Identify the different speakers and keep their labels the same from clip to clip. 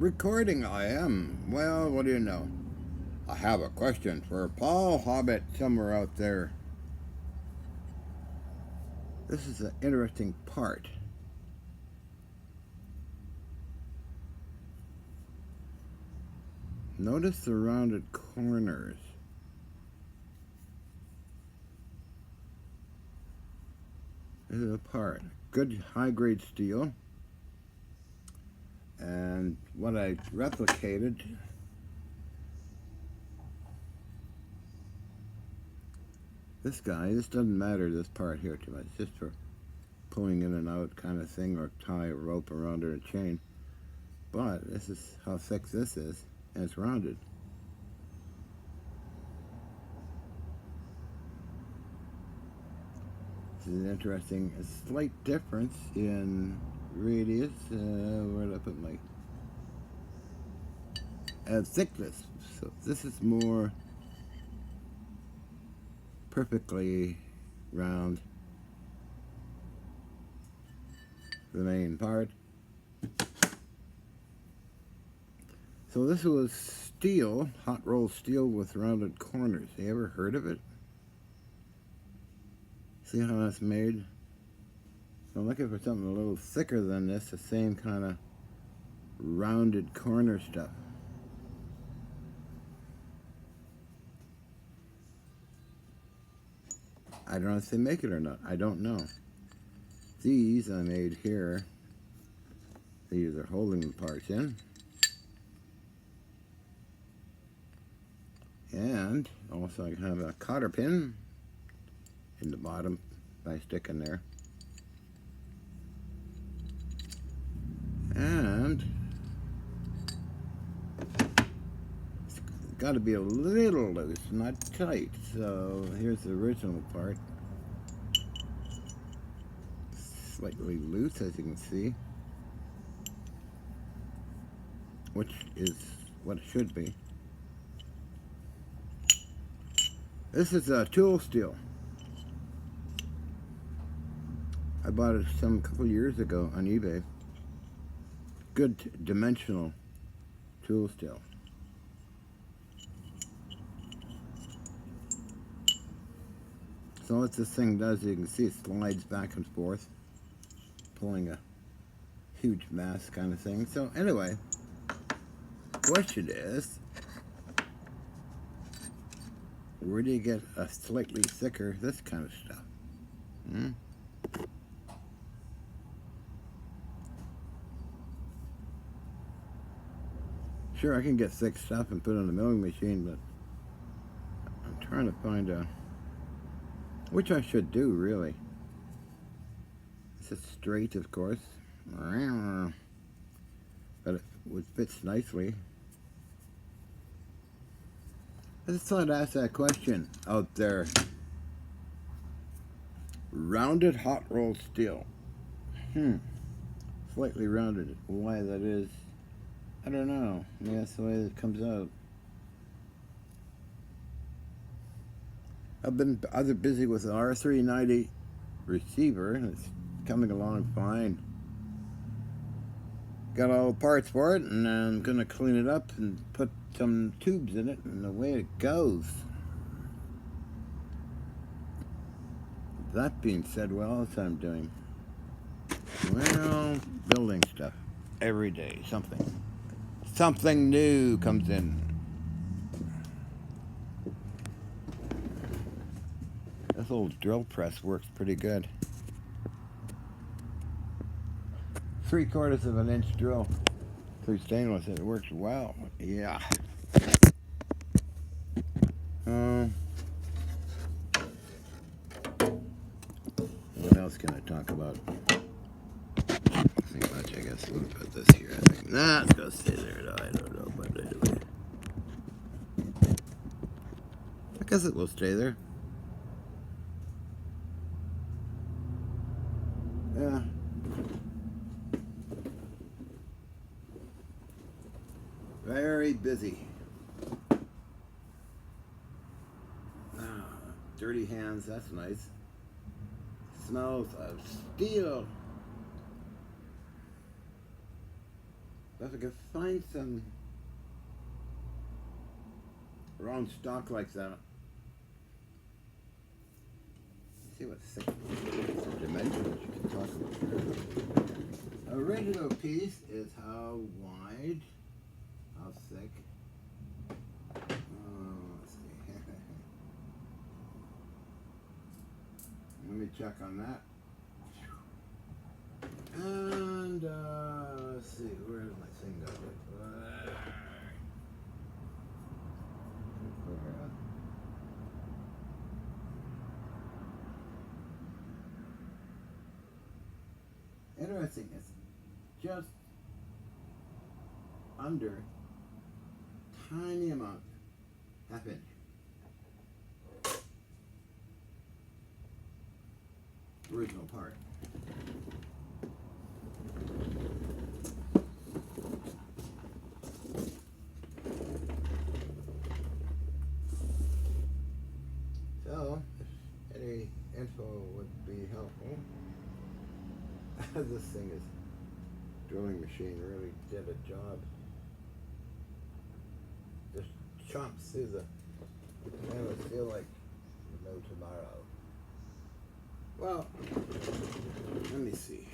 Speaker 1: Recording I am. Well, what do you know? I have a question for Paul Hobbit somewhere out there. This is an interesting part. Notice the rounded corners. This is a part. Good high-grade steel. And what I replicated, this doesn't matter, this part here too much, just for pulling in and out kind of thing, or tie a rope around it or a chain. But this is how thick this is, and it's rounded. This is interesting, a slight difference in radius, where did I put my, thickness. So this is more perfectly round, the main part. So this was steel, hot rolled steel with rounded corners. You ever heard of it? See how that's made? So I'm looking for something a little thicker than this, the same kind of rounded corner stuff. I don't know if they make it or not. I don't know. These I made here. These are holding the parts in. And also I have a cotter pin in the bottom by sticking there. And it's got to be a little loose, not tight. So here's the original part. Slightly loose, as you can see, which is what it should be. This is a tool steel. I bought it a couple years ago on eBay. Good dimensional tool steel. So what this thing does, you can see it slides back and forth, pulling a huge mass kind of thing. So anyway, question is, where do you get a slightly thicker, this kind of stuff? Sure, I can get thick stuff and put it on the milling machine, but I'm trying to find a, which I should do, really. It's straight, of course, but it fits nicely. I just thought I'd ask that question out there. Rounded hot rolled steel. Slightly rounded. Why that is, I don't know. Maybe that's the way it comes out. I've been other busy with an R390 receiver. It's coming along fine. Got all the parts for it, and I'm going to clean it up and put some tubes in it, and away it goes. That being said, what else I'm doing? Well, building stuff. Every day, something new comes in. This old drill press works pretty good. 3/4 of an inch drill through stainless, and it works well. Yeah. What else can I talk about? Nothing much, I guess. We'll put this here. I think. Nah, it's gonna stay there. No, I don't know, but anyway. I guess it will stay there. Yeah. Very busy. Dirty hands, that's nice. Smells of steel. if I could find some round stock like that. Let's see what thick dimensions you can talk about. A regular piece is how wide, how thick. Let's see. Let me check on that. And let's see, where's my thing go? Interesting, it's just under tiny amount, half inch. Original part. So, if any info would be helpful. This thing is drilling machine really did a job. Just chomps through the. I would feel like no tomorrow. Well, let me see.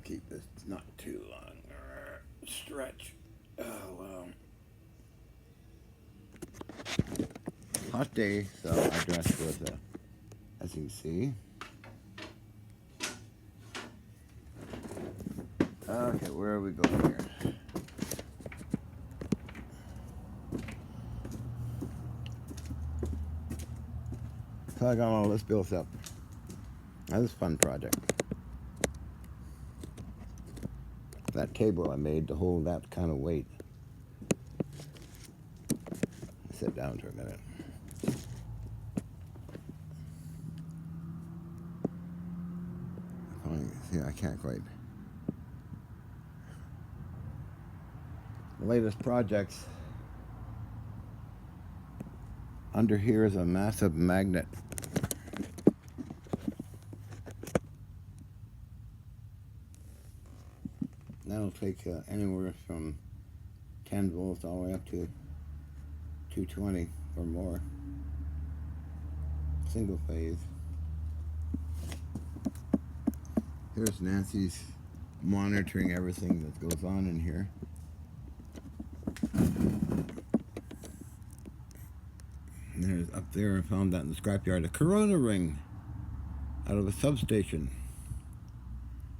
Speaker 1: Keep this not too long. Stretch. Oh wow. Hot day, so I dressed with as you can see. Okay, where are we going here? So I got all this built up. That was a fun project. That table I made to hold that kind of weight. Sit down for a minute. See, I can't quite. The latest projects. Under here is a massive magnet. That'll take anywhere from 10 volts all the way up to 220 or more. Single phase. Here's Nancy's monitoring everything that goes on in here. And there's up there, I found that in the scrapyard, a Corona ring out of a substation.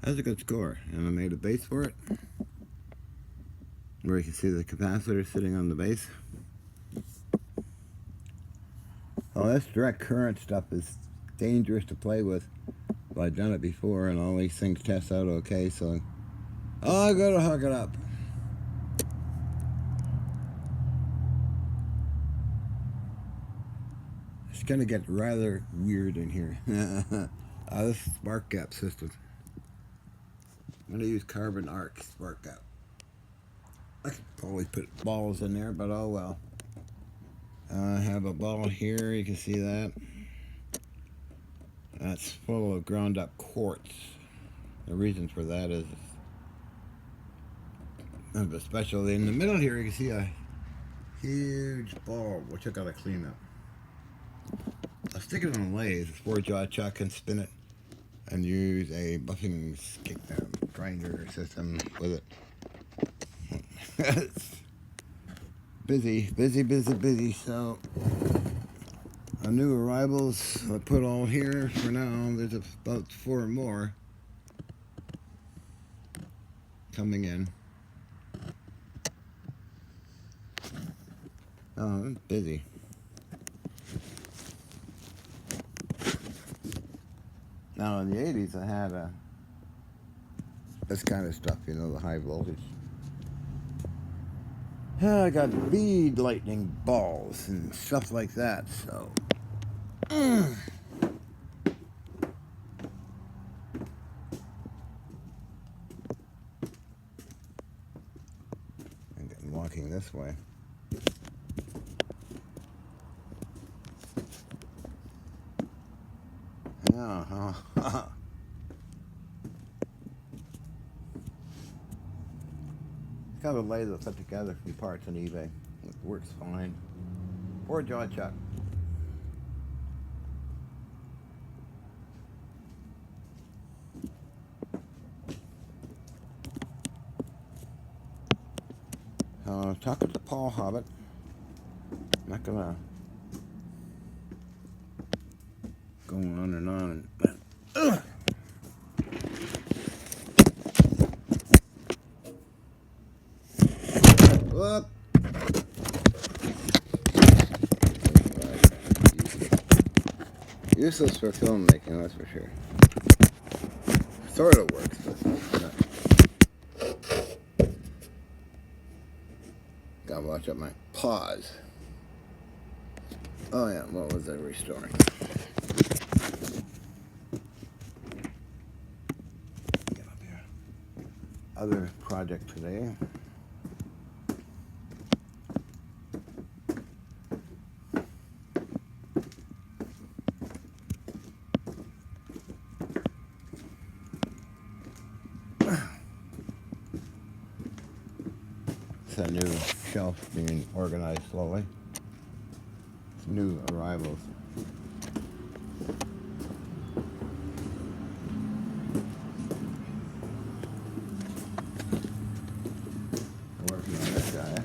Speaker 1: That's a good score, and I made a base for it, where you can see the capacitor sitting on the base. Oh, this direct current stuff is dangerous to play with. Well, I've done it before, and all these things test out okay, so I gotta hook it up. It's gonna get rather weird in here. This spark gap system. I'm gonna use carbon arc spark gap. I could probably put balls in there, but oh well. I have a ball here, you can see that. That's full of ground up quartz. The reason for that is kind of a special. In the middle here, you can see a huge ball, which I gotta clean up. I'll stick it on a lathe, 4-jaw chuck, and spin it, and use a buffing grinder system with it. It's busy. So, new arrivals I put all here for now. There's about 4 more coming in. Oh, I'm busy. Now in the 80s I had this kind of stuff, you know, the high voltage. I got bead lightning balls and stuff like that, so. I'm walking this way. Yeah, kind of lazy to put together a few parts on eBay. It works fine. Poor jaw chuck. Talking to Paul Hobbit. I'm not gonna go on and on. Whoop. Useless for filmmaking, that's for sure. Sort of works, but not. Gotta watch out my paws. Oh yeah, what was I restoring? Get up here. Other project today. It's a new shelf being organized slowly. It's new arrivals. Working on this guy.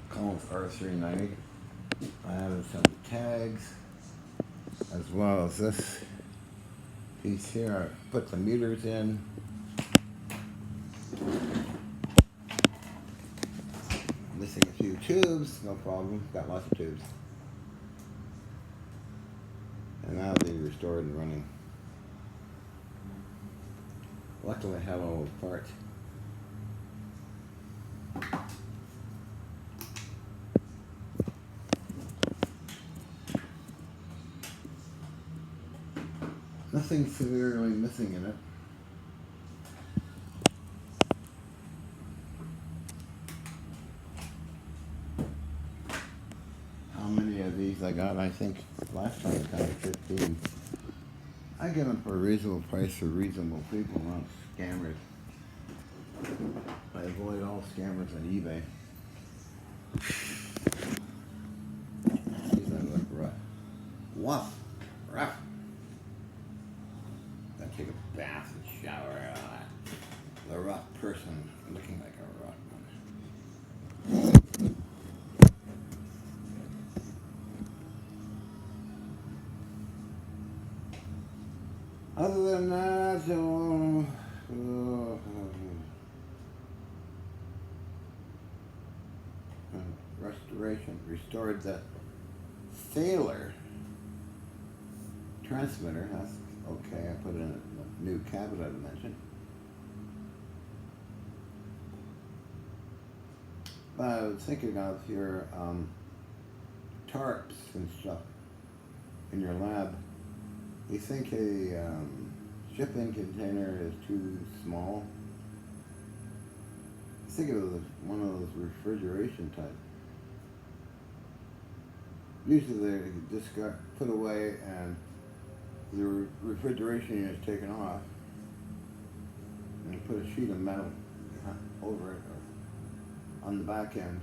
Speaker 1: Columns R390. I added some tags as well as this piece here. I put the meters in. Missing a few tubes, no problem. Got lots of tubes. And now they're restored and running. Luckily I have all the parts. Nothing severely missing in it. How many of these I got? I think last time I got 15. I get them for a reasonable price for reasonable people, not scammers. I avoid all scammers on eBay. These don't look rough. Woof. Rough. I take a bath and shower. The rough person looking like a rough one. Other than that, restoration. Restored the Thaler transmitter. That's okay. I put in a new cabinet I mentioned. But I was thinking of your tarps and stuff in your lab. You think a shipping container is too small? I think it was one of those refrigeration type. Usually they just got put away and the refrigeration unit is taken off and you put a sheet of metal over it or on the back end,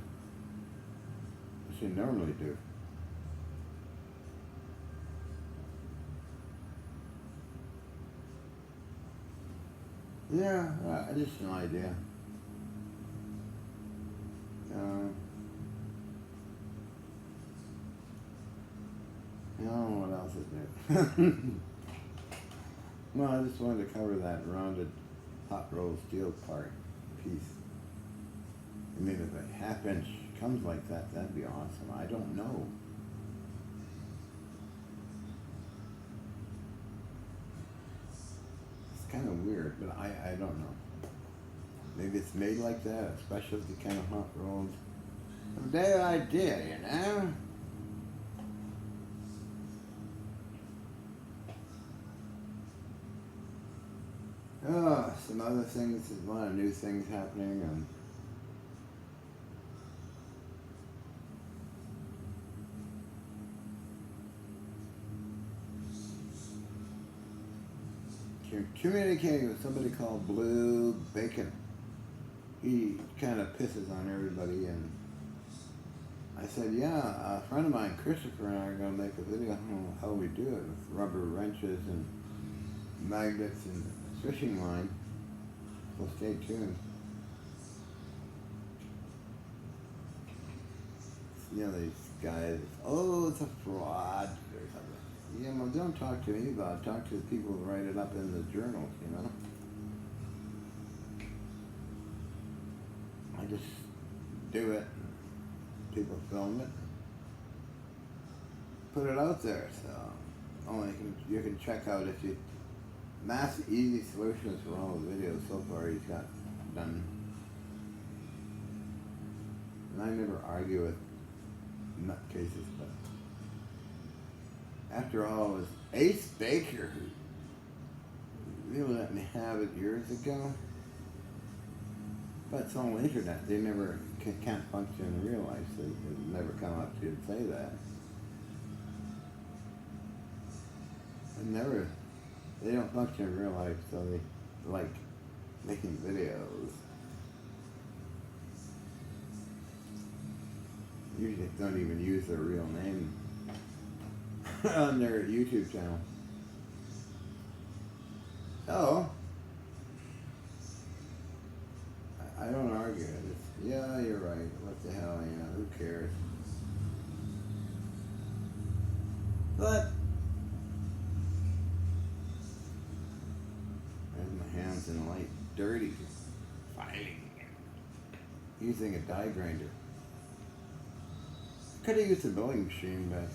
Speaker 1: as you normally do. Yeah, just an idea. I don't know what else is new. Well, I just wanted to cover that rounded hot rolled steel part piece. I mean, if a half-inch comes like that, that'd be awesome. I don't know. It's kind of weird, but I don't know. Maybe it's made like that, a specialty kind of hot rolled. A bad idea, you know? Oh, some other things, a lot of new things happening, and communicating with somebody called Blue Bacon. He kind of pisses on everybody, and I said, yeah, a friend of mine, Christopher, and I are going to make a video on how we do it with rubber wrenches and magnets and fishing line. So stay tuned. You know, these guys, oh, it's a fraud or something. Yeah, well, don't talk to me about it. Talk to the people who write it up in the journals, you know. I just do it. People film it. Put it out there, so only you can check out if you Mass Easy Solutions for all the videos so far he's got done. And I never argue with nutcases, but after all, it was Ace Baker who really let me have it years ago. But it's on the internet. They never can't function in real life, so they never come up to you and say that. And never, they don't function in real life, so they like making videos. Usually don't even use their real name on their YouTube channel. So, I don't argue it. It's, yeah, you're right. What the hell, you know, who cares? But, there's my hands in light, dirty, filing, using a die grinder. Could have used a milling machine, but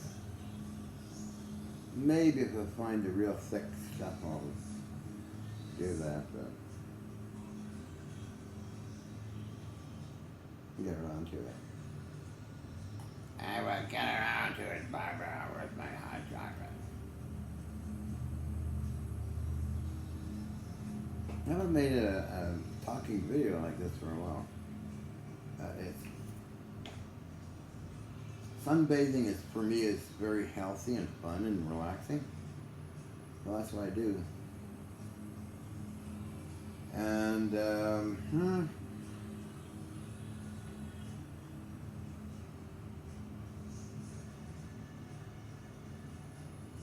Speaker 1: maybe if I find the real thick stuff, I'll do that, but get around to it. I will get around to it, Barbara, with my hot chocolate. I haven't made a talking video like this for a while. Sunbathing is, for me, is very healthy and fun and relaxing. Well, that's what I do. And,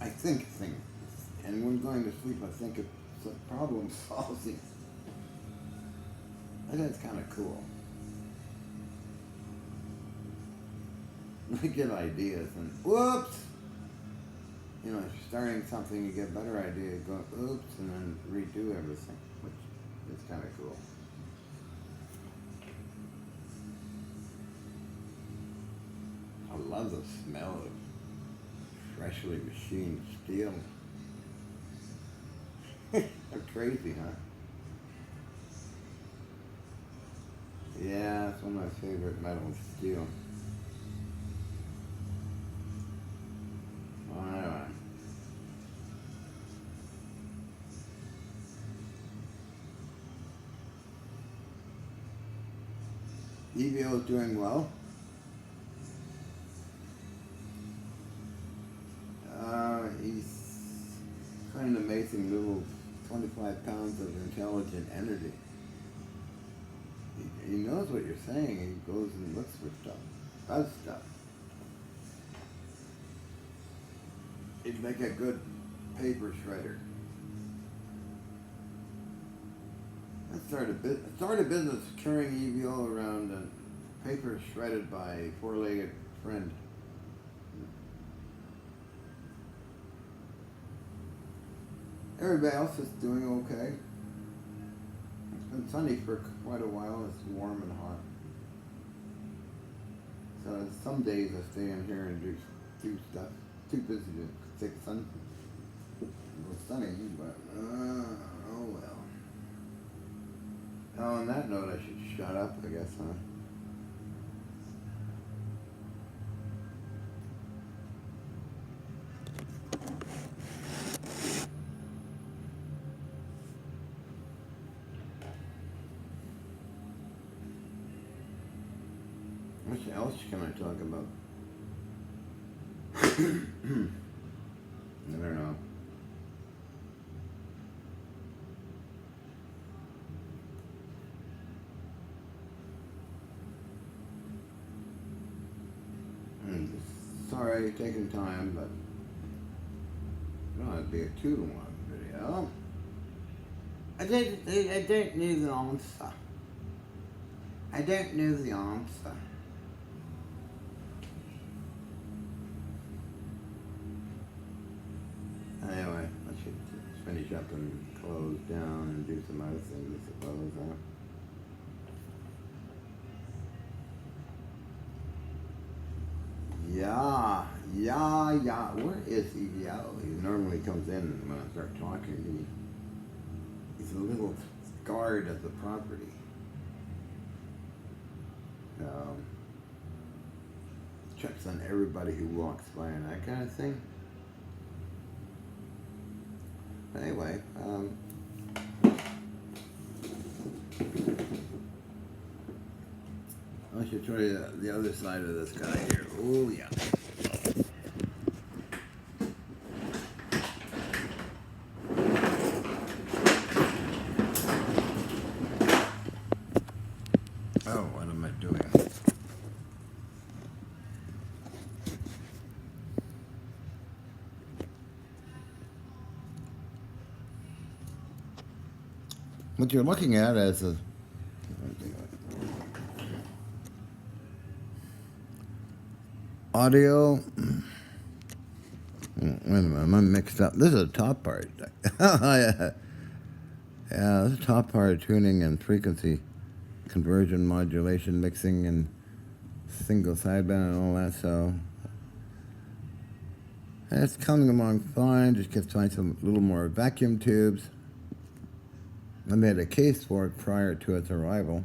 Speaker 1: I think things. And when going to sleep, I think of problem solving. I think that's kind of cool. I get ideas and whoops! You know, if you're starting something, you get a better idea, you go oops, and then redo everything, which is kind of cool. I love the smell of freshly machined steel. They're crazy, huh? Yeah, it's one of my favorite metals, steel. EVO is doing well. He's quite an amazing little 25 pounds of intelligent energy. He knows what you're saying. He goes and looks for stuff, does stuff. He'd make a good paper shredder. I started a business carrying EVO around and paper shredded by a four-legged friend. Everybody else is doing okay. It's been sunny for quite a while. It's warm and hot. So some days I stay in here and do stuff. Too busy to take sun. It was sunny, but oh well. Now on that note, I should shut up, I guess, huh? What else can I talk about? I don't know. sorry, taking time, but it don't have to be a too long video. I don't know the answer. I don't know the answer. Anyway, I should finish up and close down and do some other things, I suppose, huh? Yeah. Where is he? Yeah, he normally comes in when I start talking. He's a little guard of the property. Checks on everybody who walks by and that kind of thing. Anyway, I should show you the other side of this guy here. Oh yeah. Oh, what am I doing? What you're looking at is a audio. Wait a minute, I'm mixed up. This is the top part. Yeah, this is the top part: tuning and frequency conversion, modulation, mixing, and single sideband and all that. So it's coming along fine. Just get to find some little more vacuum tubes. I made a case for it prior to its arrival.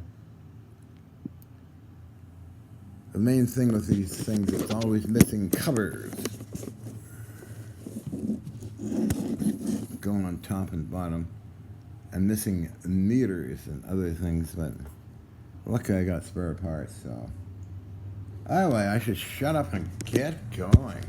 Speaker 1: The main thing with these things is always missing covers. Go on top and bottom. And missing meters and other things, but luckily I got spare parts, so. Anyway, I should shut up and get going.